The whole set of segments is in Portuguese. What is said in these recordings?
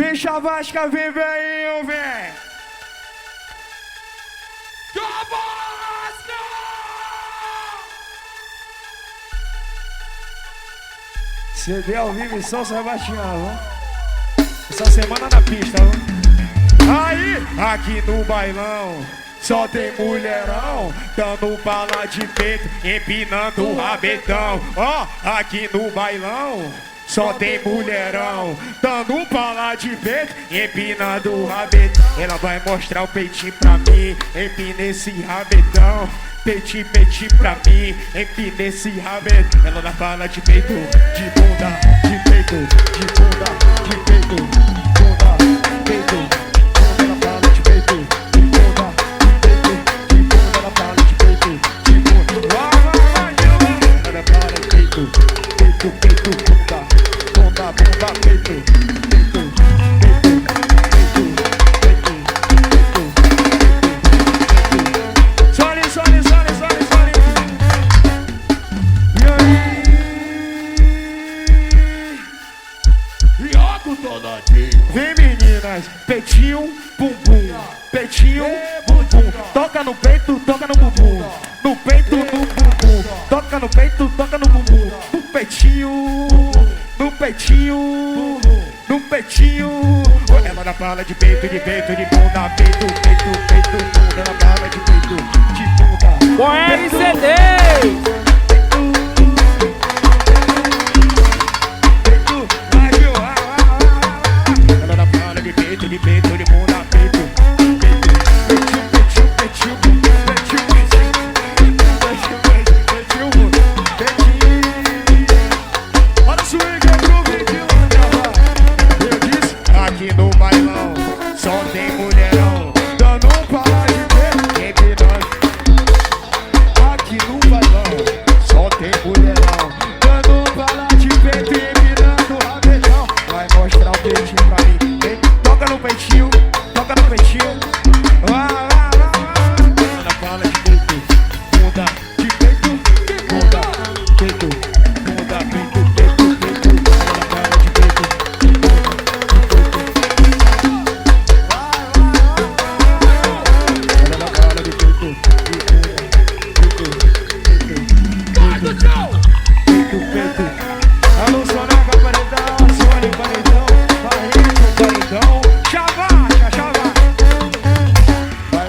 Vem Chavasca, vem velhinho, vem. Chavasca! CD ao vivo em São Sebastião, essa semana na pista, aí, aqui no bailão só tem mulherão, dando bala de peito, empinando o rabetão. Ó, aqui no bailão só tem mulherão, dando bala de peito, empinando o rabetão. Ela vai mostrar o peitinho pra mim, empina esse rabetão. Peitinho, peitinho pra mim, empina esse rabetão. Ela dá bala de peito, de bunda, de peito, de bunda, de peito, bunda, peito. Ela bala de peito, de bunda, de peito, de bunda. Ela bala de peito, de bunda. Ela bala de peito, peito, peito, bunda, bunda, bunda, peito, peito, peito, peito, peito, peito. Sole, sole, sole, sole, sole. E aí? Vem meninas, peitinho, bumbum, peitinho, bumbum. Toca no peito, toca no bumbum. No peito, no bumbum. Toca no peito, toca no bumbum. No peitinho, no peitinho, no peitinho. Ela dá bala de peito, de peito, de bunda. Peito, peito, peito, bunda. Ela bala de peito, de bunda. Com RCD! De peito, de bunda, peito, peito, peito, peito, peito, peito. Olha o swing, é groove de onde ela. Eu disse, aqui no bailão só tem mulherão, dando bala de peito, empinando. Aqui no bailão só tem mulherão, dando bala de peito, empinando o rabetão. Vai mostrar o peitinho pra mim. Toca no peitinho, toca no peitinho. Ela fala de peito, bunda, de peito, bunda, peito, bunda, peito, peito, peito. Ela fala de peito, bunda, ela fala de peito, peito, peito. Alô, Sonaga, paredão, Sony, paredão, Barreto, paredão.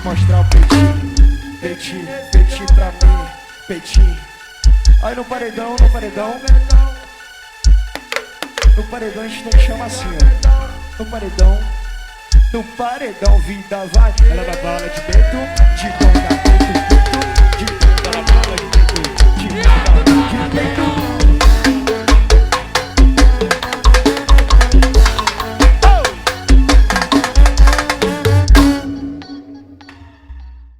Mostrar o peitinho, peitinho, peitinho pra mim, peitinho. Aí no paredão, no paredão. No paredão a gente tem que chamar assim, ó. No paredão, vida vai. Ela dá bala de peito,